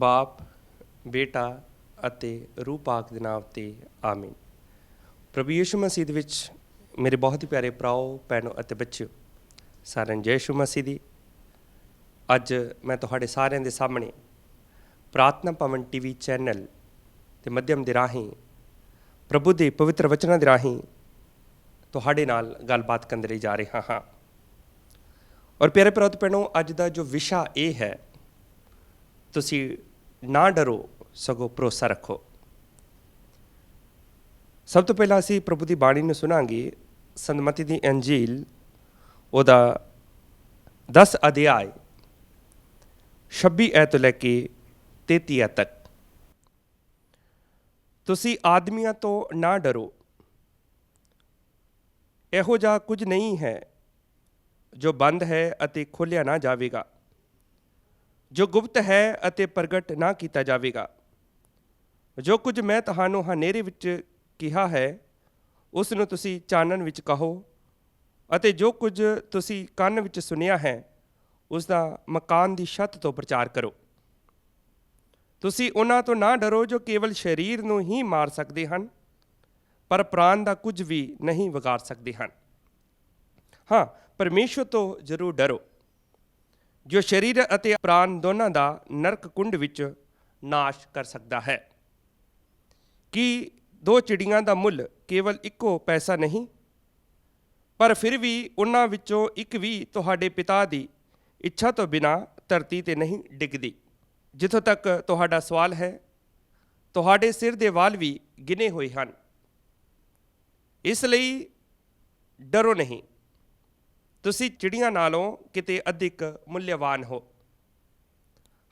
ਬਾਪ, ਬੇਟਾ ਅਤੇ ਰੂਹ ਪਾਕ ਦੇ ਨਾਮ 'ਤੇ ਆਮੀਨ। ਪ੍ਰਭੂ ਯਿਸੂ ਮਸੀਹ ਦੇ ਵਿੱਚ ਮੇਰੇ ਬਹੁਤ ਹੀ ਪਿਆਰੇ ਭਰਾਓ, ਭੈਣੋ ਅਤੇ ਬੱਚਿਓ, ਸਾਰਿਆਂ ਨੂੰ ਜੈ ਯਿਸੂ ਮਸੀਹ ਦੀ। ਅੱਜ ਮੈਂ ਤੁਹਾਡੇ ਸਾਰਿਆਂ ਦੇ ਸਾਹਮਣੇ ਪ੍ਰਾਰਥਨਾ ਭਵਨ TV ਚੈਨਲ ਦੇ ਮਾਧਿਅਮ ਦੇ ਰਾਹੀਂ ਪ੍ਰਭੂ ਦੇ ਪਵਿੱਤਰ ਵਚਨਾਂ ਦੇ ਰਾਹੀਂ ਤੁਹਾਡੇ ਨਾਲ ਗੱਲਬਾਤ ਕਰਨ ਲਈ ਜਾ ਰਿਹਾ ਹਾਂ। ਔਰ ਪਿਆਰੇ ਭਰਾਓ ਤੇ ਭੈਣੋ, ਅੱਜ ਦਾ ਜੋ ਵਿਸ਼ਾ ਇਹ ਹੈ, ਤੁਸੀਂ ਨਾ ਡਰੋ ਸਗੋਂ ਭਰੋਸਾ ਰੱਖੋ। ਸਭ ਤੋਂ ਪਹਿਲਾਂ ਅਸੀਂ ਪ੍ਰਭੂ ਦੀ ਬਾਣੀ ਨੂੰ ਸੁਣਾਂਗੇ। ਸੰਤ ਮਤੀ ਦੀ ਅੰਜੀਲ ਉਹਦਾ 10 ਅਧਿਆਇ 26 ਐਤ ਤੋਂ ਲੈ ਕੇ 33 ਐਤ ਤੱਕ। ਤੁਸੀਂ ਆਦਮੀਆਂ ਤੋਂ ਨਾ ਡਰੋ, ਇਹੋ ਜਿਹਾ ਕੁਝ ਨਹੀਂ ਹੈ ਜੋ ਬੰਦ ਹੈ ਅਤੇ ਖੋਲ੍ਹਿਆ ਨਾ ਜਾਵੇਗਾ, ਜੋ ਗੁਪਤ ਹੈ ਅਤੇ ਪ੍ਰਗਟ ਨਾ ਕੀਤਾ ਜਾਵੇਗਾ। ਜੋ ਕੁਝ ਮੈਂ ਤੁਹਾਨੂੰ ਹਨੇਰੇ ਵਿੱਚ ਕਿਹਾ ਹੈ, ਉਸ ਨੂੰ ਤੁਸੀਂ ਚਾਨਣ ਵਿੱਚ ਕਹੋ, ਅਤੇ ਜੋ ਕੁਝ ਤੁਸੀਂ ਕੰਨ ਵਿੱਚ ਸੁਣਿਆ ਹੈ, ਉਸ ਦਾ ਮਕਾਨ ਦੀ ਛੱਤ ਤੋਂ ਪ੍ਰਚਾਰ ਕਰੋ। ਤੁਸੀਂ ਉਹਨਾਂ ਤੋਂ ਨਾ ਡਰੋ ਜੋ ਕੇਵਲ ਸਰੀਰ ਨੂੰ ਹੀ ਮਾਰ ਸਕਦੇ ਹਨ, ਪਰ ਪ੍ਰਾਣ ਦਾ ਕੁਝ ਵੀ ਨਹੀਂ ਵਿਗਾੜ ਸਕਦੇ ਹਨ। ਹਾਂ, ਪਰਮੇਸ਼ਵਰ ਤੋਂ ਜ਼ਰੂਰ ਡਰੋ, ਜੋ ਸਰੀਰ ਅਤੇ ਪ੍ਰਾਣ ਦੋਨਾਂ ਦਾ ਨਰਕ ਕੁੰਡ ਵਿੱਚ ਨਾਸ਼ ਕਰ ਸਕਦਾ ਹੈ। ਕੀ 2 ਚਿੜੀਆਂ ਦਾ ਮੁੱਲ ਕੇਵਲ ਇੱਕੋ ਪੈਸਾ ਨਹੀਂ? ਪਰ ਫਿਰ ਵੀ ਉਹਨਾਂ ਵਿੱਚੋਂ ਇੱਕ ਵੀ ਤੁਹਾਡੇ ਪਿਤਾ ਦੀ ਇੱਛਾ ਤੋਂ ਬਿਨਾਂ ਧਰਤੀ 'ਤੇ ਨਹੀਂ ਡਿੱਗਦੀ। ਜਿੱਥੋਂ ਤੱਕ ਤੁਹਾਡਾ ਸਵਾਲ ਹੈ, ਤੁਹਾਡੇ ਸਿਰ ਦੇ ਵਾਲ ਵੀ ਗਿਣੇ ਹੋਏ ਹਨ। ਇਸ ਲਈ ਡਰੋ ਨਹੀਂ, ਤੁਸੀਂ ਚਿੜੀਆਂ ਨਾਲੋਂ ਕਿਤੇ ਅਧਿਕ ਮੁੱਲਿਆਵਾਨ ਹੋ।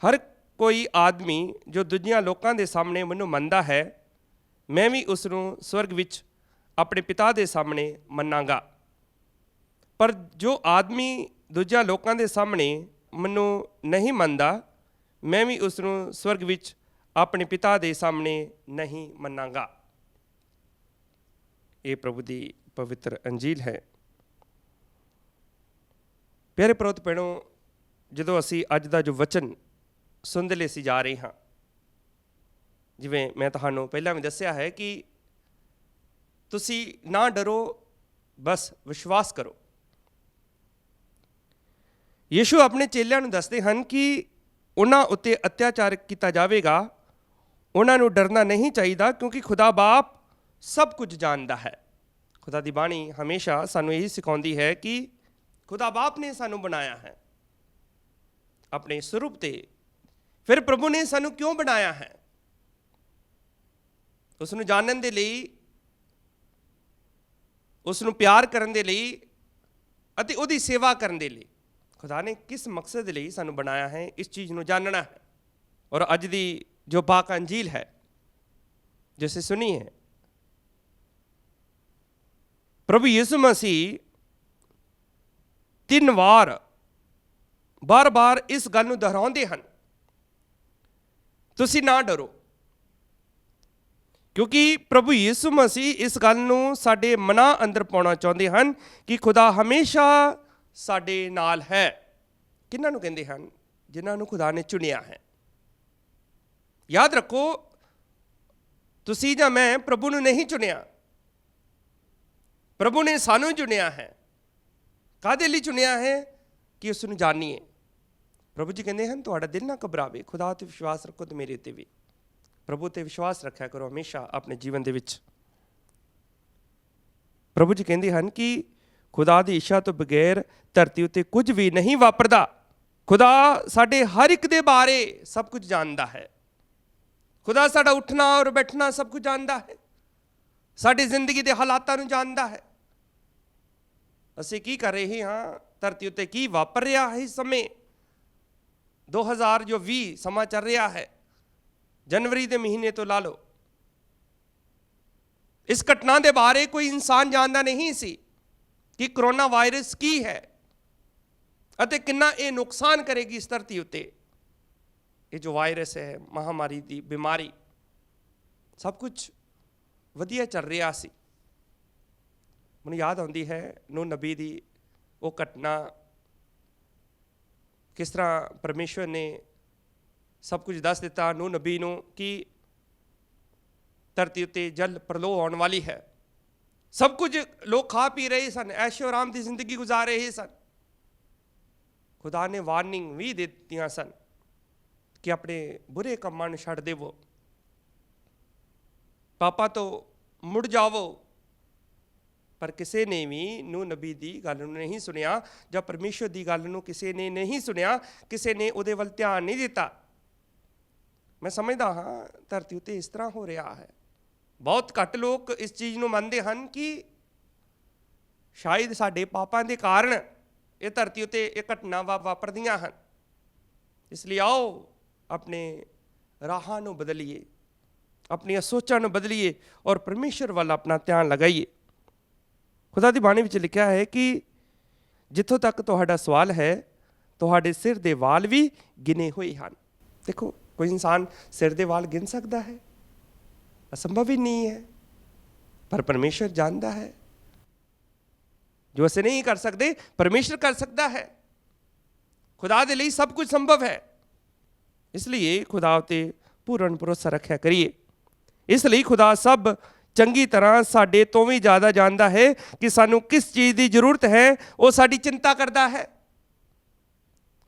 ਹਰ ਕੋਈ ਆਦਮੀ ਜੋ ਦੂਜਿਆਂ ਲੋਕਾਂ ਦੇ ਸਾਹਮਣੇ ਮੈਨੂੰ ਮੰਨਦਾ ਹੈ, ਮੈਂ ਵੀ ਉਸ ਨੂੰ ਸਵਰਗ ਵਿੱਚ ਆਪਣੇ ਪਿਤਾ ਦੇ ਸਾਹਮਣੇ ਮੰਨਾਂਗਾ। ਪਰ ਜੋ ਆਦਮੀ ਦੂਜਿਆਂ ਲੋਕਾਂ ਦੇ ਸਾਹਮਣੇ ਮੈਨੂੰ ਨਹੀਂ ਮੰਨਦਾ, ਮੈਂ ਵੀ ਉਸ ਨੂੰ ਸਵਰਗ ਵਿੱਚ ਆਪਣੇ ਪਿਤਾ ਦੇ ਸਾਹਮਣੇ ਨਹੀਂ ਮੰਨਾਂਗਾ। ਇਹ ਪ੍ਰਭੂ ਦੀ ਪਵਿੱਤਰ ਅੰਜੀਲ ਹੈ। ਪਿਆਰੇ ਭਰਾਓ ਤੇ ਭੈਣੋ, ਜਦੋਂ ਅਸੀਂ ਅੱਜ ਦਾ ਜੋ ਵਚਨ ਸੁਣਦੇ ਲਈ ਅਸੀਂ ਜਾ ਰਹੇ ਹਾਂ, ਜਿਵੇਂ ਮੈਂ ਤੁਹਾਨੂੰ ਪਹਿਲਾਂ ਵੀ ਦੱਸਿਆ ਹੈ ਕਿ ਤੁਸੀਂ ਨਾ ਡਰੋ, ਬਸ ਵਿਸ਼ਵਾਸ ਕਰੋ। ਯਿਸੂ ਆਪਣੇ ਚੇਲਿਆਂ ਨੂੰ ਦੱਸਦੇ ਹਨ ਕਿ ਉਹਨਾਂ ਉੱਤੇ ਅਤਿਆਚਾਰ ਕੀਤਾ ਜਾਵੇਗਾ, ਉਹਨਾਂ ਨੂੰ ਡਰਨਾ ਨਹੀਂ ਚਾਹੀਦਾ, ਕਿਉਂਕਿ ਖੁਦਾ ਬਾਪ ਸਭ ਕੁਝ ਜਾਣਦਾ ਹੈ। ਖੁਦਾ ਦੀ ਬਾਣੀ ਹਮੇਸ਼ਾ ਸਾਨੂੰ ਇਹੀ ਸਿਖਾਉਂਦੀ ਹੈ ਕਿ ਖੁਦਾ ਬਾਪ ਨੇ ਸਾਨੂੰ ਬਣਾਇਆ ਹੈ ਆਪਣੇ ਸਰੂਪ 'ਤੇ। ਫਿਰ ਪ੍ਰਭੂ ਨੇ ਸਾਨੂੰ ਕਿਉਂ ਬਣਾਇਆ ਹੈ? ਉਸ ਨੂੰ ਜਾਣਨ ਦੇ ਲਈ, ਉਸ ਨੂੰ ਪਿਆਰ ਕਰਨ ਦੇ ਲਈ ਅਤੇ ਉਹਦੀ ਸੇਵਾ ਕਰਨ ਦੇ ਲਈ। ਖੁਦਾ ਨੇ ਕਿਸ ਮਕਸਦ ਦੇ ਲਈ ਸਾਨੂੰ ਬਣਾਇਆ ਹੈ, ਇਸ ਚੀਜ਼ ਨੂੰ ਜਾਣਨਾ ਹੈ। ਔਰ ਅੱਜ ਦੀ ਜੋ ਪਾਕ ਅੰਜੀਲ ਹੈ, ਜਿਸੇ ਸੁਣੀ ਹੈ, ਪ੍ਰਭੂ ਯਿਸੂ ਮਸੀਹ 3 ਵਾਰ ਬਾਰ-ਬਾਰ ਇਸ ਗੱਲ ਨੂੰ ਦੁਹਰਾਉਂਦੇ ਹਨ, ਤੁਸੀਂ ਨਾ ਡਰੋ। ਕਿਉਂਕਿ ਪ੍ਰਭੂ ਯਿਸੂ ਮਸੀਹ ਇਸ ਗੱਲ ਨੂੰ ਸਾਡੇ ਮਨਾਂ ਅੰਦਰ ਪਾਉਣਾ ਚਾਹੁੰਦੇ ਹਨ ਕਿ ਖੁਦਾ ਹਮੇਸ਼ਾ ਸਾਡੇ ਨਾਲ ਹੈ। ਕਿਹਨਾਂ ਨੂੰ ਕਹਿੰਦੇ ਹਨ? ਜਿਨ੍ਹਾਂ ਨੂੰ ਖੁਦਾ ਨੇ ਚੁਣਿਆ ਹੈ। ਯਾਦ ਰੱਖੋ, ਤੁਸੀਂ ਜਾਂ ਮੈਂ ਪ੍ਰਭੂ ਨੂੰ ਨਹੀਂ ਚੁਣਿਆ, ਪ੍ਰਭੂ ਨੇ ਸਾਨੂੰ ਚੁਣਿਆ ਹੈ। ਕਾਹਦੇ ਲਈ ਚੁਣਿਆ ਹੈ? ਕਿ ਉਸ ਨੂੰ ਜਾਣੀਏ। ਪ੍ਰਭੂ ਜੀ ਕਹਿੰਦੇ ਹਨ, ਤੁਹਾਡਾ ਦਿਲ ਨਾ ਘਬਰਾਵੇ, ਖੁਦਾ 'ਤੇ ਵਿਸ਼ਵਾਸ ਰੱਖੋ ਅਤੇ ਮੇਰੇ 'ਤੇ ਵੀ। ਪ੍ਰਭੂ 'ਤੇ ਵਿਸ਼ਵਾਸ ਰੱਖਿਆ ਕਰੋ ਹਮੇਸ਼ਾ ਆਪਣੇ ਜੀਵਨ ਦੇ ਵਿੱਚ। ਪ੍ਰਭੂ ਜੀ ਕਹਿੰਦੇ ਹਨ ਕਿ ਖੁਦਾ ਦੀ ਇੱਛਾ ਤੋਂ ਬਗੈਰ ਧਰਤੀ ਉੱਤੇ ਕੁਝ ਵੀ ਨਹੀਂ ਵਾਪਰਦਾ। ਖੁਦਾ ਸਾਡੇ ਹਰ ਇੱਕ ਦੇ ਬਾਰੇ ਸਭ ਕੁਝ ਜਾਣਦਾ ਹੈ। ਖੁਦਾ ਸਾਡਾ ਉੱਠਣਾ ਔਰ ਬੈਠਣਾ ਸਭ ਕੁਝ ਜਾਣਦਾ ਹੈ, ਸਾਡੀ ਜ਼ਿੰਦਗੀ ਦੇ ਹਾਲਾਤਾਂ ਨੂੰ ਜਾਣਦਾ ਹੈ। ਅਸੀਂ ਕੀ ਕਰ ਰਹੇ ਹਾਂ, ਧਰਤੀ ਉੱਤੇ ਕੀ ਵਾਪਰ ਰਿਹਾ ਹੈ ਇਸ ਸਮੇਂ। 2020 ਸਮਾਂ ਚੱਲ ਰਿਹਾ ਹੈ, ਜਨਵਰੀ ਦੇ ਮਹੀਨੇ ਤੋਂ ਲਾ ਲਓ। ਇਸ ਘਟਨਾ ਦੇ ਬਾਰੇ ਕੋਈ ਇਨਸਾਨ ਜਾਣਦਾ ਨਹੀਂ ਸੀ ਕਿ ਕਰੋਨਾ ਵਾਇਰਸ ਕੀ ਹੈ ਅਤੇ ਕਿੰਨਾ ਇਹ ਨੁਕਸਾਨ ਕਰੇਗੀ ਇਸ ਧਰਤੀ ਉੱਤੇ। ਇਹ ਜੋ ਵਾਇਰਸ ਹੈ, ਮਹਾਮਾਰੀ ਦੀ ਬਿਮਾਰੀ, ਸਭ ਕੁਝ ਵਧੀਆ ਚੱਲ ਰਿਹਾ ਸੀ। ਮੈਨੂੰ ਯਾਦ ਆਉਂਦੀ ਹੈ ਨੂਹ ਨਬੀ ਦੀ ਉਹ ਘਟਨਾ, ਕਿਸ ਤਰ੍ਹਾਂ ਪਰਮੇਸ਼ਵਰ ਨੇ ਸਭ ਕੁਝ ਦੱਸ ਦਿੱਤਾ ਨੂਹ ਨਬੀ ਨੂੰ ਕਿ ਧਰਤੀ ਉੱਤੇ ਜਲ ਪ੍ਰਲੋਹ ਆਉਣ ਵਾਲੀ ਹੈ। ਸਭ ਕੁਝ ਲੋਕ ਖਾ ਪੀ ਰਹੇ ਸਨ, ਐਸ਼ੋ ਆਰਾਮ ਦੀ ਜ਼ਿੰਦਗੀ ਗੁਜ਼ਾਰ ਰਹੇ ਸਨ। ਖੁਦਾ ਨੇ ਵਾਰਨਿੰਗ ਵੀ ਦੇ ਦਿੱਤੀਆਂ ਸਨ ਕਿ ਆਪਣੇ ਬੁਰੇ ਕੰਮਾਂ ਨੂੰ ਛੱਡ ਦੇਵੋ, ਪਾਪਾਂ ਤੋਂ ਮੁੜ ਜਾਵੋ। ਪਰ ਕਿਸੇ ਨੇ ਵੀ ਨੂਹ ਨਬੀ ਦੀ ਗੱਲ ਨੂੰ ਨਹੀਂ ਸੁਣਿਆ, ਜਾਂ ਪਰਮੇਸ਼ਰ ਦੀ ਗੱਲ ਨੂੰ ਕਿਸੇ ਨੇ ਨਹੀਂ ਸੁਣਿਆ, ਕਿਸੇ ਨੇ ਉਹਦੇ ਵੱਲ ਧਿਆਨ ਨਹੀਂ ਦਿੱਤਾ। ਮੈਂ ਸਮਝਦਾ ਹਾਂ ਧਰਤੀ ਉੱਤੇ ਇਸ ਤਰ੍ਹਾਂ ਹੋ ਰਿਹਾ ਹੈ। ਬਹੁਤ ਘੱਟ ਲੋਕ ਇਸ ਚੀਜ਼ ਨੂੰ ਮੰਨਦੇ ਹਨ ਕਿ ਸ਼ਾਇਦ ਸਾਡੇ ਪਾਪਾਂ ਦੇ ਕਾਰਨ ਇਹ ਧਰਤੀ ਉੱਤੇ ਇਹ ਘਟਨਾਵਾਂ ਵਾਪਰਦੀਆਂ ਹਨ। ਇਸ ਲਈ ਆਓ ਆਪਣੇ ਰਾਹਾਂ ਨੂੰ ਬਦਲੀਏ, ਆਪਣੀਆਂ ਸੋਚਾਂ ਨੂੰ ਬਦਲੀਏ ਔਰ ਪਰਮੇਸ਼ਰ ਵੱਲ ਆਪਣਾ ਧਿਆਨ ਲਗਾਈਏ। ਖੁਦਾ ਦੀ ਬਾਣੀ ਵਿੱਚ ਲਿਖਿਆ ਹੈ ਕਿ ਜਿੱਥੋਂ ਤੱਕ ਤੁਹਾਡਾ ਸਵਾਲ ਹੈ, ਤੁਹਾਡੇ ਸਿਰ ਦੇ ਵਾਲ ਵੀ ਗਿਣੇ ਹੋਏ ਹਨ। ਦੇਖੋ, ਕੋਈ ਇਨਸਾਨ ਸਿਰ ਦੇ ਵਾਲ ਗਿਣ ਸਕਦਾ ਹੈ? ਅਸੰਭਵ ਹੀ ਨਹੀਂ ਹੈ। ਪਰ ਪਰਮੇਸ਼ਰ ਜਾਣਦਾ ਹੈ। ਜੋ ਅਸੀਂ ਨਹੀਂ ਕਰ ਸਕਦੇ, ਪਰਮੇਸ਼ਰ ਕਰ ਸਕਦਾ ਹੈ। ਖੁਦਾ ਦੇ ਲਈ ਸਭ ਕੁਝ ਸੰਭਵ ਹੈ। ਇਸ ਲਈ ਖੁਦਾ ਉਤੇ ਪੂਰਨ ਭਰੋਸਾ ਰੱਖਿਆ ਕਰੀਏ। ਇਸ ਲਈ ਖੁਦਾ ਸਭ ਚੰਗੀ ਤਰ੍ਹਾਂ ਸਾਡੇ ਤੋਂ ਵੀ ਜ਼ਿਆਦਾ ਜਾਣਦਾ ਹੈ ਕਿ ਸਾਨੂੰ ਕਿਸ ਚੀਜ਼ ਦੀ ਜ਼ਰੂਰਤ ਹੈ। ਉਹ ਸਾਡੀ ਚਿੰਤਾ ਕਰਦਾ ਹੈ।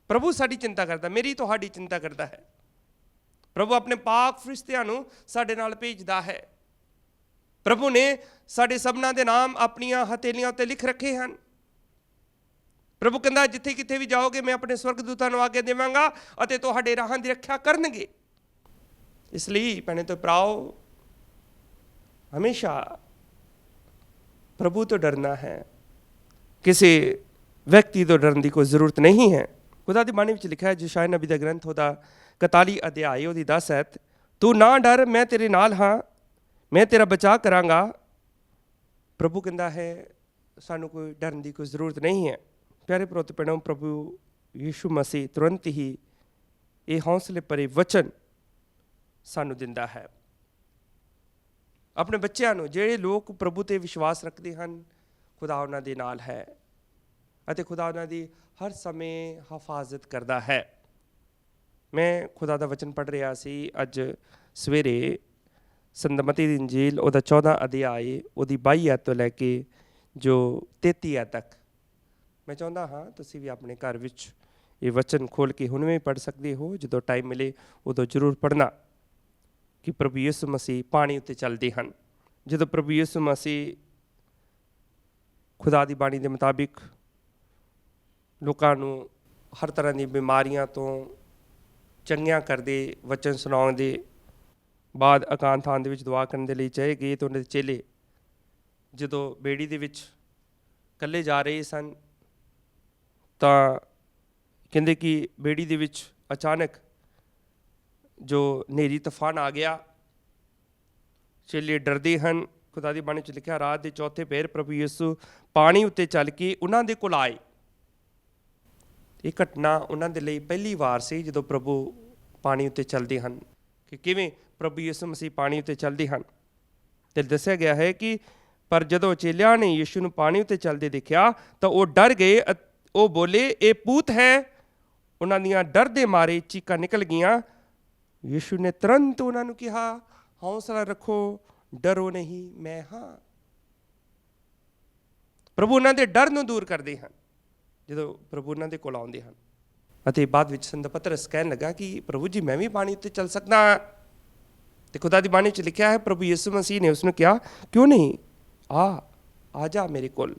ਪ੍ਰਭੂ ਸਾਡੀ ਚਿੰਤਾ ਕਰਦਾ, ਮੇਰੀ ਤੁਹਾਡੀ ਚਿੰਤਾ ਕਰਦਾ ਹੈ। ਪ੍ਰਭੂ ਆਪਣੇ ਪਾਕ ਫਰਿਸ਼ਤਿਆਂ ਨੂੰ ਸਾਡੇ ਨਾਲ ਭੇਜਦਾ ਹੈ। ਪ੍ਰਭੂ ਨੇ ਸਾਡੇ ਸਭਨਾਂ ਦੇ ਨਾਮ ਆਪਣੀਆਂ ਹਥੇਲੀਆਂ ਉੱਤੇ ਲਿਖ ਰੱਖੇ ਹਨ। ਪ੍ਰਭੂ ਕਹਿੰਦਾ, ਜਿੱਥੇ ਕਿਤੇ ਵੀ ਜਾਓਗੇ ਮੈਂ ਆਪਣੇ ਸਵਰਗਦੂਤਾਂ ਨੂੰ ਆਗਿਆ ਦੇਵਾਂਗਾ ਅਤੇ ਤੁਹਾਡੇ ਰਾਹਾਂ ਦੀ ਰੱਖਿਆ ਕਰਨਗੇ। ਇਸ ਲਈ ਭੈਣੇ ਤੇ ਭਰਾਓ, ਹਮੇਸ਼ਾ ਪ੍ਰਭੂ ਤੋਂ ਡਰਨਾ ਹੈ। ਕਿਸੇ ਵਿਅਕਤੀ ਤੋਂ ਡਰਨ ਦੀ ਕੋਈ ਜ਼ਰੂਰਤ ਨਹੀਂ ਹੈ। ਖੁਦਾ ਦੀ ਬਾਣੀ ਵਿੱਚ ਲਿਖਿਆ ਹੈ, ਯਸ਼ਾਇਆ ਨਬੀ ਦਾ ਗ੍ਰੰਥ ਉਹਦਾ 41 ਅਧਿਆਇ ਉਹਦੀ 10 ਐਤ, ਤੂੰ ਨਾ ਡਰ, ਮੈਂ ਤੇਰੇ ਨਾਲ ਹਾਂ, ਮੈਂ ਤੇਰਾ ਬਚਾਅ ਕਰਾਂਗਾ। ਪ੍ਰਭੂ ਕਹਿੰਦਾ ਹੈ ਸਾਨੂੰ ਕੋਈ ਡਰਨ ਦੀ ਕੋਈ ਜ਼ਰੂਰਤ ਨਹੀਂ ਹੈ। ਪਿਆਰੇ ਭਰਾ ਭੈਣੋ, ਪ੍ਰਭੂ ਯਿਸੂ ਮਸੀਹ ਤੁਰੰਤ ਹੀ ਇਹ ਹੌਸਲੇ ਭਰੇ ਵਚਨ ਸਾਨੂੰ ਦਿੰਦਾ ਹੈ। ਆਪਣੇ ਬੱਚਿਆਂ ਨੂੰ, ਜਿਹੜੇ ਲੋਕ ਪ੍ਰਭੂ 'ਤੇ ਵਿਸ਼ਵਾਸ ਰੱਖਦੇ ਹਨ, ਖੁਦਾ ਉਹਨਾਂ ਦੇ ਨਾਲ ਹੈ ਅਤੇ ਖੁਦਾ ਉਹਨਾਂ ਦੀ ਹਰ ਸਮੇਂ ਹਿਫਾਜ਼ਤ ਕਰਦਾ ਹੈ। ਮੈਂ ਖੁਦਾ ਦਾ ਵਚਨ ਪੜ੍ਹ ਰਿਹਾ ਸੀ ਅੱਜ ਸਵੇਰੇ, ਸੰਤ-ਮਤੀ ਦੀ ਇੰਜੀਲ ਉਹਦਾ 14 ਅਧਿਆਇ ਉਹਦੀ 22 ਐਤ ਤੋਂ ਲੈ ਕੇ ਜੋ 33 ਐਤ ਤੱਕ। ਮੈਂ ਚਾਹੁੰਦਾ ਹਾਂ ਤੁਸੀਂ ਵੀ ਆਪਣੇ ਘਰ ਵਿੱਚ ਇਹ ਵਚਨ ਖੋਲ੍ਹ ਕੇ ਹੁਣ ਵੀ ਪੜ੍ਹ ਸਕਦੇ ਹੋ। ਜਦੋਂ ਟਾਈਮ ਮਿਲੇ ਉਦੋਂ ਜ਼ਰੂਰ ਪੜ੍ਹਨਾ ਕਿ ਪ੍ਰਭੂ ਯਿਸੂ ਮਸੀਹ ਪਾਣੀ ਉੱਤੇ ਚੱਲਦੇ ਹਨ। ਜਦੋਂ ਪ੍ਰਭੂ ਯਿਸੂ ਮਸੀਹ ਖੁਦਾ ਦੀ ਬਾਣੀ ਦੇ ਮੁਤਾਬਿਕ ਲੋਕਾਂ ਨੂੰ ਹਰ ਤਰ੍ਹਾਂ ਦੀ ਬਿਮਾਰੀਆਂ ਤੋਂ ਚੰਗੀਆਂ ਕਰਦੇ, ਵਚਨ ਸੁਣਾਉਣ ਦੇ ਬਾਅਦ ਇਕਾਂਤ ਥਾਂ ਦੇ ਵਿੱਚ ਦੁਆ ਕਰਨ ਦੇ ਲਈ ਚਲੇ ਗਏ, ਤਾਂ ਉਹਨਾਂ ਦੇ ਚੇਲੇ ਜਦੋਂ ਬੇੜੀ ਦੇ ਵਿੱਚ ਇਕੱਲੇ ਜਾ ਰਹੇ ਸਨ ਤਾਂ ਕਹਿੰਦੇ ਕਿ ਬੇੜੀ ਦੇ ਵਿੱਚ ਅਚਾਨਕ ਜੋ ਹਨੇਰੀ ਤੂਫਾਨ ਆ ਗਿਆ। ਚੇਲੇ ਡਰਦੇ ਹਨ। ਖੁਦਾ ਦੀ ਬਾਣੀ 'ਚ ਲਿਖਿਆ, ਰਾਤ ਦੇ ਚੌਥੇ ਪਹਿਰ ਪ੍ਰਭੂ ਯਿਸੂ ਪਾਣੀ ਉੱਤੇ ਚੱਲ ਕੇ ਉਹਨਾਂ ਦੇ ਕੋਲ ਆਏ। ਇਹ ਘਟਨਾ ਉਹਨਾਂ ਦੇ ਲਈ ਪਹਿਲੀ ਵਾਰ ਸੀ ਜਦੋਂ ਪ੍ਰਭੂ ਪਾਣੀ ਉੱਤੇ ਚੱਲਦੇ ਹਨ। ਕਿ ਕਿਵੇਂ ਪ੍ਰਭੂ ਯਿਸੂ ਮਸੀਹ ਪਾਣੀ ਉੱਤੇ ਚੱਲਦੇ ਹਨ। ਅਤੇ ਦੱਸਿਆ ਗਿਆ ਹੈ ਕਿ ਪਰ ਜਦੋਂ ਚੇਲਿਆਂ ਨੇ ਯਿਸੂ ਨੂੰ ਪਾਣੀ ਉੱਤੇ ਚੱਲਦੇ ਦੇਖਿਆ ਤਾਂ ਉਹ ਡਰ ਗਏ। ਉਹ ਬੋਲੇ, ਇਹ ਭੂਤ ਹੈ। ਉਹਨਾਂ ਦੀਆਂ ਡਰ ਦੇ ਮਾਰੇ ਚੀਕਾਂ ਨਿਕਲ ਗਈਆਂ। ਯਿਸੂ ਨੇ ਤੁਰੰਤ ਉਹਨਾਂ ਨੂੰ ਕਿਹਾ, ਹੌਸਲਾ ਰੱਖੋ, ਡਰੋ ਨਹੀਂ, ਮੈਂ ਹਾਂ। ਪ੍ਰਭੂ ਉਹਨਾਂ ਦੇ ਡਰ ਨੂੰ ਦੂਰ ਕਰਦੇ ਹਨ ਜਦੋਂ ਪ੍ਰਭੂ ਉਹਨਾਂ ਦੇ ਕੋਲ ਆਉਂਦੇ ਹਨ। ਅਤੇ ਬਾਅਦ ਵਿੱਚ ਸੰਤ ਪਤਰਸ ਕਹਿਣ ਲੱਗਾ ਕਿ ਪ੍ਰਭੂ ਜੀ, ਮੈਂ ਵੀ ਪਾਣੀ ਉੱਤੇ ਚੱਲ ਸਕਦਾ ਹਾਂ। ਅਤੇ ਖੁਦਾ ਦੀ ਬਾਣੀ 'ਚ ਲਿਖਿਆ ਹੈ, ਪ੍ਰਭੂ ਯਿਸੂ ਮਸੀਹ ਨੇ ਉਸਨੂੰ ਕਿਹਾ, ਕਿਉਂ ਨਹੀਂ, ਆ ਜਾ ਮੇਰੇ ਕੋਲ।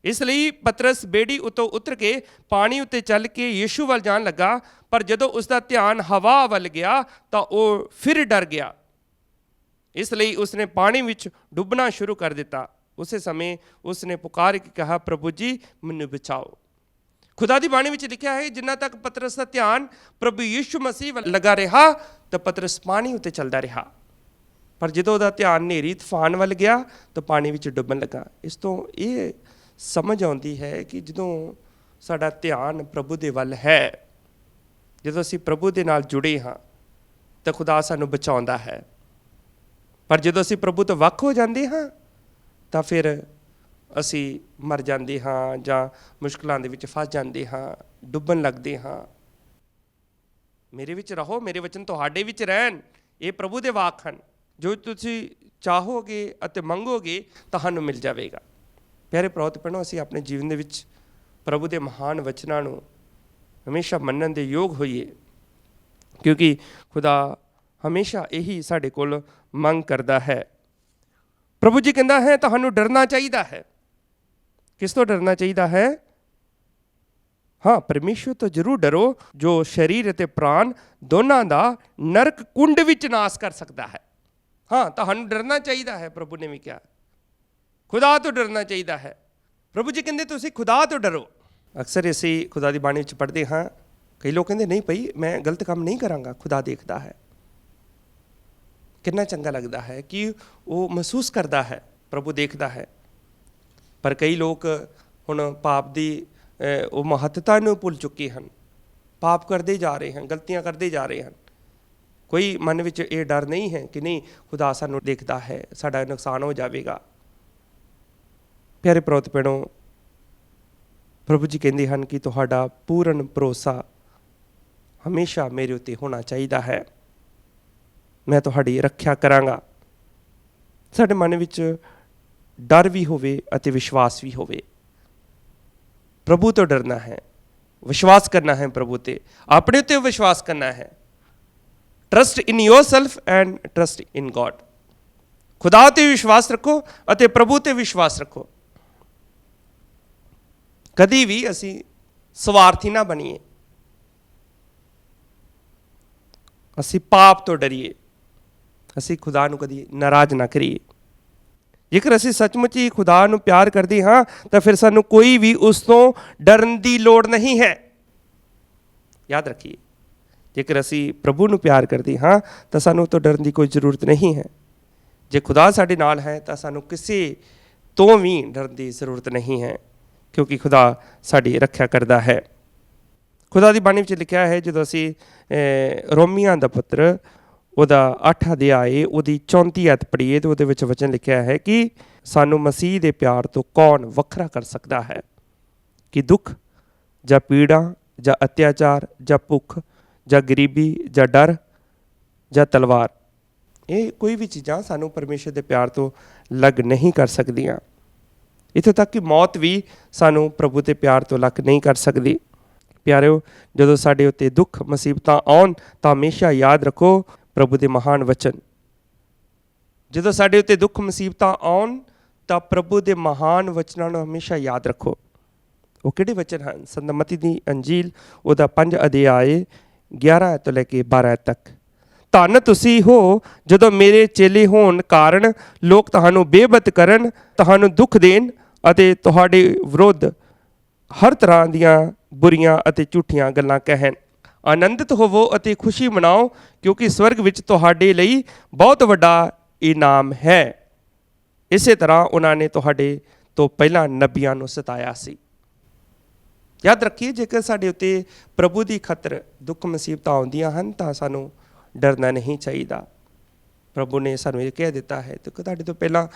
ਇਸ ਲਈ ਪਤਰਸ ਬੇੜੀ ਉੱਤੋਂ ਉਤਰ ਕੇ ਪਾਣੀ ਉੱਤੇ ਚੱਲ ਕੇ ਯਿਸੂ ਵੱਲ ਜਾਣ ਲੱਗਾ। ਪਰ ਜਦੋਂ ਉਸਦਾ ਧਿਆਨ ਹਵਾ ਵੱਲ ਗਿਆ ਤਾਂ ਉਹ ਫਿਰ ਡਰ ਗਿਆ। ਇਸ ਲਈ ਉਸਨੇ ਪਾਣੀ ਵਿੱਚ ਡੁੱਬਣਾ ਸ਼ੁਰੂ ਕਰ ਦਿੱਤਾ। ਉਸੇ ਸਮੇਂ ਉਸਨੇ ਪੁਕਾਰ ਕੇ ਕਿਹਾ, ਪ੍ਰਭੂ ਜੀ, ਮੈਨੂੰ ਬਚਾਓ। ਖੁਦਾ ਦੀ ਬਾਣੀ ਵਿੱਚ ਲਿਖਿਆ ਹੈ, ਜਿੰਨਾ ਤੱਕ ਪਤਰਸ ਦਾ ਧਿਆਨ ਪ੍ਰਭੂ ਯਿਸੂ ਮਸੀਹ ਵੱਲ ਲੱਗਾ ਰਿਹਾ ਤਾਂ ਪਤਰਸ ਪਾਣੀ ਉੱਤੇ ਚੱਲਦਾ ਰਿਹਾ। ਪਰ ਜਦੋਂ ਉਹਦਾ ਧਿਆਨ ਹਨੇਰੀ ਤੂਫਾਨ ਵੱਲ ਗਿਆ ਤਾਂ ਪਾਣੀ ਵਿੱਚ ਡੁੱਬਣ ਲੱਗਾ। ਇਸ ਤੋਂ ਇਹ ਸਮਝ ਆਉਂਦੀ ਹੈ ਕਿ ਜਦੋਂ ਸਾਡਾ ਧਿਆਨ ਪ੍ਰਭੂ ਦੇ ਵੱਲ ਹੈ, ਜਦੋਂ ਅਸੀਂ ਪ੍ਰਭੂ ਦੇ ਨਾਲ ਜੁੜੇ ਹਾਂ ਤਾਂ ਖੁਦਾ ਸਾਨੂੰ ਬਚਾਉਂਦਾ ਹੈ। ਪਰ ਜਦੋਂ ਅਸੀਂ ਪ੍ਰਭੂ ਤੋਂ ਵੱਖ ਹੋ ਜਾਂਦੇ ਹਾਂ ਤਾਂ ਫਿਰ ਅਸੀਂ ਮਰ ਜਾਂਦੇ ਹਾਂ ਜਾਂ ਮੁਸ਼ਕਲਾਂ ਦੇ ਵਿੱਚ ਫਸ ਜਾਂਦੇ ਹਾਂ, ਡੁੱਬਣ ਲੱਗਦੇ ਹਾਂ। ਮੇਰੇ ਵਿੱਚ ਰਹੋ, ਮੇਰੇ ਵਚਨ ਤੁਹਾਡੇ ਵਿੱਚ ਰਹਿਣ। ਇਹ ਪ੍ਰਭੂ ਦੇ ਵਾਕ ਹਨ। ਜੋ ਤੁਸੀਂ ਚਾਹੋਗੇ ਅਤੇ ਮੰਗੋਗੇ ਤੁਹਾਨੂੰ ਮਿਲ ਜਾਵੇਗਾ। ਪਿਆਰੇ ਪ੍ਰੋਤ ਭੈਣੋ, ਅਸੀਂ ਆਪਣੇ ਜੀਵਨ ਦੇ ਵਿੱਚ ਪ੍ਰਭੂ ਦੇ ਮਹਾਨ ਵਚਨਾਂ ਨੂੰ ਹਮੇਸ਼ਾ ਮੰਨਣ ਦੇ ਯੋਗ ਹੋਈਏ, ਕਿਉਂਕਿ ਖੁਦਾ ਹਮੇਸ਼ਾ ਇਹੀ ਸਾਡੇ ਕੋਲ ਮੰਗ ਕਰਦਾ ਹੈ। ਪ੍ਰਭੂ ਜੀ ਕਹਿੰਦਾ ਹੈ ਤੁਹਾਨੂੰ ਡਰਨਾ ਚਾਹੀਦਾ ਹੈ। ਕਿਸ ਤੋਂ ਡਰਨਾ ਚਾਹੀਦਾ ਹੈ? ਹਾਂ, ਪਰਮੇਸ਼ਵਰ ਤੋਂ ਜ਼ਰੂਰ ਡਰੋ, ਜੋ ਸਰੀਰ ਅਤੇ ਪ੍ਰਾਣ ਦੋਨਾਂ ਦਾ ਨਰਕ ਕੁੰਡ ਵਿੱਚ ਨਾਸ਼ ਕਰ ਸਕਦਾ ਹੈ। ਹਾਂ, ਤੁਹਾਨੂੰ ਡਰਨਾ ਚਾਹੀਦਾ ਹੈ। ਪ੍ਰਭੂ ਨੇ ਵੀ ਕਿਹਾ ਖੁਦਾ ਤੋਂ ਡਰਨਾ ਚਾਹੀਦਾ ਹੈ। ਪ੍ਰਭੂ ਜੀ ਕਹਿੰਦੇ ਤੁਸੀਂ ਖੁਦਾ ਤੋਂ ਡਰੋ। ਅਕਸਰ ਅਸੀਂ ਖੁਦਾ ਦੀ ਬਾਣੀ ਵਿੱਚ ਪੜ੍ਹਦੇ ਹਾਂ, ਕਈ ਲੋਕ ਕਹਿੰਦੇ ਨਹੀਂ ਭਈ ਮੈਂ ਗਲਤ ਕੰਮ ਨਹੀਂ ਕਰਾਂਗਾ, ਖੁਦਾ ਦੇਖਦਾ ਹੈ। ਕਿੰਨਾ ਚੰਗਾ ਲੱਗਦਾ ਹੈ ਕਿ ਉਹ ਮਹਿਸੂਸ ਕਰਦਾ ਹੈ ਪ੍ਰਭੂ ਦੇਖਦਾ ਹੈ। ਪਰ ਕਈ ਲੋਕ ਹੁਣ ਪਾਪ ਦੀ ਉਹ ਮਹੱਤਤਾ ਨੂੰ ਭੁੱਲ ਚੁੱਕੇ ਹਨ, ਪਾਪ ਕਰਦੇ ਜਾ ਰਹੇ ਹਨ, ਗਲਤੀਆਂ ਕਰਦੇ ਜਾ ਰਹੇ ਹਨ। ਕੋਈ ਮਨ ਵਿੱਚ ਇਹ ਡਰ ਨਹੀਂ ਹੈ ਕਿ ਨਹੀਂ ਖੁਦਾ ਸਾਨੂੰ ਦੇਖਦਾ ਹੈ, ਸਾਡਾ ਨੁਕਸਾਨ ਹੋ ਜਾਵੇਗਾ। ਪਿਆਰੇ ਪ੍ਰੋਤ ਭੈਣੋ, ਪ੍ਰਭੂ ਜੀ ਕਹਿੰਦੇ ਹਨ ਕਿ ਤੁਹਾਡਾ ਪੂਰਨ ਭਰੋਸਾ ਹਮੇਸ਼ਾ ਮੇਰੇ ਉੱਤੇ ਹੋਣਾ ਚਾਹੀਦਾ ਹੈ। ਮੈਂ ਤੁਹਾਡੀ ਰੱਖਿਆ ਕਰਾਂਗਾ। ਸਾਡੇ ਮਨ ਵਿੱਚ ਡਰ ਵੀ ਹੋਵੇ ਅਤੇ ਵਿਸ਼ਵਾਸ ਵੀ ਹੋਵੇ। ਪ੍ਰਭੂ ਤੋਂ ਡਰਨਾ ਹੈ, ਵਿਸ਼ਵਾਸ ਕਰਨਾ ਹੈ ਪ੍ਰਭੂ ਤੇ, ਆਪਣੇ ਉੱਤੇ ਵਿਸ਼ਵਾਸ ਕਰਨਾ ਹੈ। Trust in yourself and trust in god. ਖੁਦਾ ਤੇ ਵਿਸ਼ਵਾਸ ਰੱਖੋ ਅਤੇ ਪ੍ਰਭੂ ਤੇ ਵਿਸ਼ਵਾਸ ਰੱਖੋ। ਕਦੀ ਵੀ ਅਸੀਂ ਸਵਾਰਥੀ ਨਾ ਬਣੀਏ, ਅਸੀਂ ਪਾਪ ਤੋਂ ਡਰੀਏ, ਅਸੀਂ ਖੁਦਾ ਨੂੰ ਕਦੀ ਨਾਰਾਜ਼ ਨਾ ਕਰੀਏ। ਜੇਕਰ ਅਸੀਂ ਸੱਚਮੁੱਚ ਹੀ ਖੁਦਾ ਨੂੰ ਪਿਆਰ ਕਰਦੇ ਹਾਂ ਤਾਂ ਫਿਰ ਸਾਨੂੰ ਕੋਈ ਵੀ ਉਸ ਤੋਂ ਡਰਨ ਦੀ ਲੋੜ ਨਹੀਂ ਹੈ। ਯਾਦ ਰੱਖੀਏ, ਜੇਕਰ ਅਸੀਂ ਪ੍ਰਭੂ ਨੂੰ ਪਿਆਰ ਕਰਦੇ ਹਾਂ ਤਾਂ ਸਾਨੂੰ ਉਸ ਤੋਂ ਡਰਨ ਦੀ ਕੋਈ ਜ਼ਰੂਰਤ ਨਹੀਂ ਹੈ। ਜੇ ਖੁਦਾ ਸਾਡੇ ਨਾਲ ਹੈ ਤਾਂ ਸਾਨੂੰ ਕਿਸੇ ਤੋਂ ਵੀ ਡਰਨ ਦੀ ਜ਼ਰੂਰਤ ਨਹੀਂ ਹੈ, ਕਿਉਂਕਿ ਖੁਦਾ ਸਾਡੀ ਰੱਖਿਆ ਕਰਦਾ ਹੈ। ਖੁਦਾ ਦੀ ਬਾਣੀ ਵਿੱਚ ਲਿਖਿਆ ਹੈ, ਜਦੋਂ ਅਸੀਂ ਰੋਮੀਆਂ ਦਾ ਪੱਤਰ ਉਹਦਾ 8 ਅਧਿਆਏ ਉਹਦੀ 34 ਐਤ ਪੜ੍ਹੀਏ ਤਾਂ ਉਹਦੇ ਵਿੱਚ ਵਚਨ ਲਿਖਿਆ ਹੈ ਕਿ ਸਾਨੂੰ ਮਸੀਹ ਦੇ ਪਿਆਰ ਤੋਂ ਕੌਣ ਵੱਖਰਾ ਕਰ ਸਕਦਾ ਹੈ? ਕਿ ਦੁੱਖ ਜਾਂ ਪੀੜਾ ਜਾਂ ਅਤਿਆਚਾਰ ਜਾਂ ਭੁੱਖ ਜਾਂ ਗਰੀਬੀ ਜਾਂ ਡਰ ਜਾਂ ਤਲਵਾਰ, ਇਹ ਕੋਈ ਵੀ ਚੀਜ਼ਾਂ ਸਾਨੂੰ ਪਰਮੇਸ਼ਰ ਦੇ ਪਿਆਰ ਤੋਂ ਲੱਗ ਨਹੀਂ ਕਰ ਸਕਦੀਆਂ। ਇੱਥੋਂ ਤੱਕ ਕਿ ਮੌਤ ਵੀ ਸਾਨੂੰ ਪ੍ਰਭੂ ਦੇ ਪਿਆਰ ਤੋਂ ਲੱਗ ਨਹੀਂ ਕਰ ਸਕਦੀ। ਪਿਆਰਿਓ, ਜਦੋਂ ਸਾਡੇ ਉੱਤੇ ਦੁੱਖ ਮੁਸੀਬਤਾਂ ਆਉਣ ਤਾਂ ਹਮੇਸ਼ਾ ਯਾਦ ਰੱਖੋ ਪ੍ਰਭੂ ਦੇ ਮਹਾਨ ਵਚਨ। ਜਦੋਂ ਸਾਡੇ ਉੱਤੇ ਦੁੱਖ ਮੁਸੀਬਤਾਂ ਆਉਣ ਤਾਂ ਪ੍ਰਭੂ ਦੇ ਮਹਾਨ ਵਚਨਾਂ ਨੂੰ ਹਮੇਸ਼ਾ ਯਾਦ ਰੱਖੋ। ਉਹ ਕਿਹੜੇ ਵਚਨ ਹਨ? ਸੰਤ ਮਤੀ ਦੀ ਅੰਜੀਲ ਉਹਦਾ 5 ਅਧਿਆਏ 11 ਤੋਂ ਲੈ ਕੇ 12 ਤੱਕ। ਧੰਨ ਤੁਸੀਂ ਹੋ ਜਦੋਂ ਮੇਰੇ ਚੇਲੇ ਹੋਣ ਕਾਰਨ ਲੋਕ ਤੁਹਾਨੂੰ ਬੇਇੱਜ਼ਤ ਕਰਨ, ਤੁਹਾਨੂੰ ਦੁੱਖ ਦੇਣ ਅਤੇ ਤੁਹਾਡੇ ਵਿਰੁੱਧ ਹਰ ਤਰ੍ਹਾਂ ਦੀਆਂ ਬੁਰੀਆਂ ਅਤੇ ਝੂਠੀਆਂ ਗੱਲਾਂ ਕਹਿਣ। ਆਨੰਦਿਤ ਹੋਵੋ ਅਤੇ ਖੁਸ਼ੀ ਮਨਾਓ, ਕਿਉਂਕਿ ਸਵਰਗ ਵਿੱਚ ਤੁਹਾਡੇ ਲਈ ਬਹੁਤ ਵੱਡਾ ਇਨਾਮ ਹੈ। ਇਸੇ ਤਰ੍ਹਾਂ ਉਹਨਾਂ ਨੇ ਤੁਹਾਡੇ ਤੋਂ ਪਹਿਲਾਂ ਨਬੀਆਂ ਨੂੰ ਸਤਾਇਆ ਸੀ। ਯਾਦ ਰੱਖੀਏ, ਜੇਕਰ ਸਾਡੇ ਉੱਤੇ ਪ੍ਰਭੂ ਦੀ ਖਾਤਰ ਦੁੱਖ ਮੁਸੀਬਤਾਂ ਆਉਂਦੀਆਂ ਹਨ ਤਾਂ ਸਾਨੂੰ ਡਰਨਾ ਨਹੀਂ ਚਾਹੀਦਾ। ਪ੍ਰਭੂ ਨੇ ਸਾਨੂੰ ਇਹ ਕਹਿ ਦਿੱਤਾ ਹੈ ਕਿ ਤੁਹਾਡੇ ਤੋਂ ਪਹਿਲਾਂ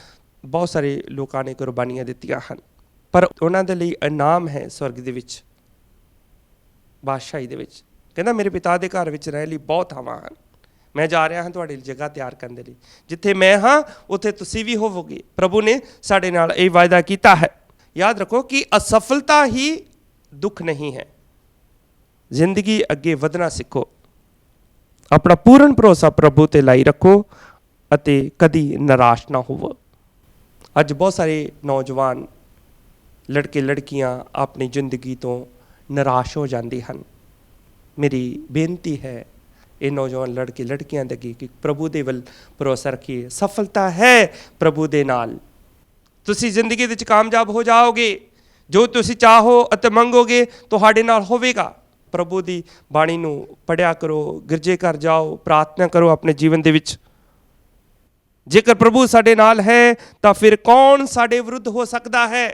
ਬਹੁਤ ਸਾਰੇ ਲੋਕਾਂ ਨੇ ਕੁਰਬਾਨੀਆਂ ਦਿੱਤੀਆਂ ਹਨ, ਪਰ ਉਹਨਾਂ ਦੇ ਲਈ ਇਨਾਮ ਹੈ ਸਵਰਗ ਦੇ ਵਿੱਚ, ਬਾਦਸ਼ਾਹੀ ਦੇ ਵਿੱਚ। ਕਹਿੰਦਾ ਮੇਰੇ ਪਿਤਾ ਦੇ ਘਰ ਵਿੱਚ ਰਹਿਣ ਲਈ ਬਹੁਤ ਥਾਵਾਂ ਹਨ, ਮੈਂ ਜਾ ਰਿਹਾ ਹਾਂ ਤੁਹਾਡੇ ਲਈ ਜਗ੍ਹਾ ਤਿਆਰ ਕਰਨ ਦੇ ਲਈ। ਜਿੱਥੇ ਮੈਂ ਹਾਂ ਉੱਥੇ ਤੁਸੀਂ ਵੀ ਹੋਵੋਗੇ। ਪ੍ਰਭੂ ਨੇ ਸਾਡੇ ਨਾਲ ਇਹ ਵਾਅਦਾ ਕੀਤਾ ਹੈ। ਯਾਦ ਰੱਖੋ ਕਿ ਅਸਫਲਤਾ ਹੀ ਦੁੱਖ ਨਹੀਂ ਹੈ। ਜ਼ਿੰਦਗੀ ਅੱਗੇ ਵਧਣਾ ਸਿੱਖੋ, ਆਪਣਾ ਪੂਰਨ ਭਰੋਸਾ ਪ੍ਰਭੂ ਤੇ ਲਾਈ ਰੱਖੋ ਅਤੇ ਕਦੀ ਨਿਰਾਸ਼ ਨਾ ਹੋਵੋ। ਅੱਜ ਬਹੁਤ ਸਾਰੇ ਨੌਜਵਾਨ ਲੜਕੇ ਲੜਕੀਆਂ ਆਪਣੀ ਜ਼ਿੰਦਗੀ ਤੋਂ ਨਿਰਾਸ਼ ਹੋ ਜਾਂਦੇ ਹਨ। ਮੇਰੀ ਬੇਨਤੀ ਹੈ ਇਹ ਨੌਜਵਾਨ ਲੜਕੇ ਲੜਕੀਆਂ ਦੇ ਅੱਗੇ ਕਿ ਪ੍ਰਭੂ ਦੇ ਵੱਲ ਭਰੋਸਾ ਰੱਖੀਏ। ਸਫਲਤਾ ਹੈ ਪ੍ਰਭੂ ਦੇ ਨਾਲ। ਤੁਸੀਂ ਜ਼ਿੰਦਗੀ ਵਿੱਚ ਕਾਮਯਾਬ ਹੋ ਜਾਓਗੇ। ਜੋ ਤੁਸੀਂ ਚਾਹੋ ਅਤੇ ਮੰਗੋਗੇ ਤੁਹਾਡੇ ਨਾਲ ਹੋਵੇਗਾ। ਪ੍ਰਭੂ ਦੀ ਬਾਣੀ ਨੂੰ ਪੜ੍ਹਿਆ ਕਰੋ, ਗਿਰਜੇ ਘਰ ਜਾਓ, ਪ੍ਰਾਰਥਨਾ ਕਰੋ ਆਪਣੇ ਜੀਵਨ ਦੇ ਵਿੱਚ। ਜੇਕਰ ਪ੍ਰਭੂ ਸਾਡੇ ਨਾਲ ਹੈ ਤਾਂ ਫਿਰ ਕੌਣ ਸਾਡੇ ਵਿਰੁੱਧ ਹੋ ਸਕਦਾ ਹੈ?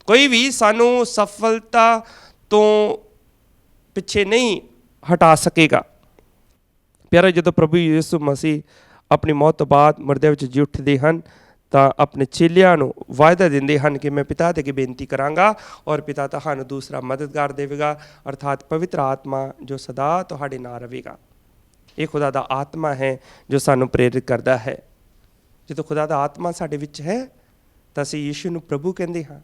ਕੋਈ ਵੀ ਸਾਨੂੰ ਸਫਲਤਾ ਤੋਂ ਪਿੱਛੇ ਨਹੀਂ ਹਟਾ ਸਕੇਗਾ। ਪਿਆਰੇ, ਜਦੋਂ ਪ੍ਰਭੂ ਯਿਸੂ ਮਸੀਹ ਆਪਣੀ ਮੌਤ ਤੋਂ ਬਾਅਦ ਮੁਰਦਿਆਂ ਵਿੱਚ ਜੀ ਉੱਠਦੇ ਹਨ ਤਾਂ ਆਪਣੇ ਚੇਲਿਆਂ ਨੂੰ ਵਾਅਦਾ ਦਿੰਦੇ ਹਨ ਕਿ ਮੈਂ ਪਿਤਾ ਦੇ ਅੱਗੇ ਬੇਨਤੀ ਕਰਾਂਗਾ ਔਰ ਪਿਤਾ ਤੁਹਾਨੂੰ ਦੂਸਰਾ ਮਦਦਗਾਰ ਦੇਵੇਗਾ, ਅਰਥਾਤ ਪਵਿੱਤਰ ਆਤਮਾ ਜੋ ਸਦਾ ਤੁਹਾਡੇ ਨਾਲ ਰਹੇਗਾ। ਇਹ ਖੁਦਾ ਦਾ ਆਤਮਾ ਹੈ ਜੋ ਸਾਨੂੰ ਪ੍ਰੇਰਿਤ ਕਰਦਾ ਹੈ। ਜਦੋਂ ਖੁਦਾ ਦਾ ਆਤਮਾ ਸਾਡੇ ਵਿੱਚ ਹੈ ਤਾਂ ਅਸੀਂ ਯੀਸ਼ੂ ਨੂੰ ਪ੍ਰਭੂ ਕਹਿੰਦੇ ਹਾਂ।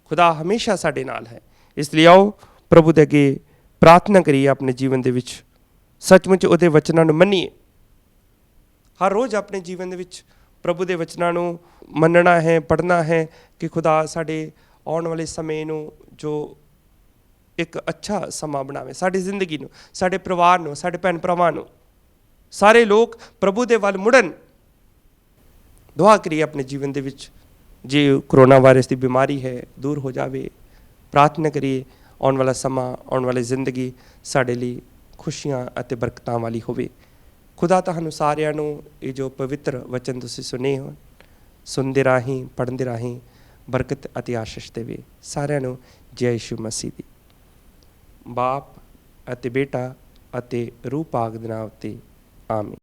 ਖੁਦਾ ਹਮੇਸ਼ਾ ਸਾਡੇ ਨਾਲ ਹੈ। ਇਸ ਲਈ ਆਓ ਪ੍ਰਭੂ ਦੇ ਅੱਗੇ ਪ੍ਰਾਰਥਨਾ ਕਰੀਏ, ਆਪਣੇ ਜੀਵਨ ਦੇ ਵਿੱਚ ਸੱਚਮੁੱਚ ਉਹਦੇ ਵਚਨਾਂ ਨੂੰ ਮੰਨੀਏ। ਹਰ ਰੋਜ਼ ਆਪਣੇ ਜੀਵਨ ਦੇ ਵਿੱਚ ਪ੍ਰਭੂ ਦੇ ਵਚਨਾਂ ਨੂੰ ਮੰਨਣਾ ਹੈ, ਪੜ੍ਹਨਾ ਹੈ ਕਿ ਖੁਦਾ ਸਾਡੇ ਆਉਣ ਵਾਲੇ ਸਮੇਂ ਨੂੰ ਜੋ ਇੱਕ ਅੱਛਾ ਸਮਾਂ ਬਣਾਵੇ, ਸਾਡੀ ਜ਼ਿੰਦਗੀ ਨੂੰ, ਸਾਡੇ ਪਰਿਵਾਰ ਨੂੰ, ਸਾਡੇ ਭੈਣ ਭਰਾਵਾਂ ਨੂੰ, ਸਾਰੇ ਲੋਕ ਪ੍ਰਭੂ ਦੇ ਵੱਲ ਮੁੜਨ। ਦੁਆ ਕਰੀਏ ਆਪਣੇ ਜੀਵਨ ਦੇ ਵਿੱਚ, ਜੇ ਕਰੋਨਾ ਵਾਇਰਸ ਦੀ ਬਿਮਾਰੀ ਹੈ ਦੂਰ ਹੋ ਜਾਵੇ। ਪ੍ਰਾਰਥਨਾ ਕਰੀਏ ਆਉਣ ਵਾਲਾ ਸਮਾਂ, ਆਉਣ ਵਾਲੀ ਜ਼ਿੰਦਗੀ ਸਾਡੇ ਲਈ ਖੁਸ਼ੀਆਂ ਅਤੇ ਬਰਕਤਾਂ ਵਾਲੀ ਹੋਵੇ। ਖੁਦਾ ਤੁਹਾਨੂੰ ਸਾਰਿਆਂ ਨੂੰ ਇਹ ਜੋ ਪਵਿੱਤਰ ਵਚਨ ਤੁਸੀਂ ਸੁਣੇ ਹੋ, ਸੁਣਦੇ ਰਾਹੀਂ, ਪੜ੍ਹਨ ਦੇ ਰਾਹੀਂ ਬਰਕਤ ਅਤੇ ਆਸ਼ੀਸ਼ ਦੇਵੇ। ਸਾਰਿਆਂ ਨੂੰ ਜੈ ਯਿਸੂ ਮਸੀਹ ਦੀ। ਬਾਪ ਅਤੇ ਬੇਟਾ ਅਤੇ ਰੂਹ ਪਾਕ ਦੇ ਨਾਮ ਉੱਤੇ ਆਮੀਨ।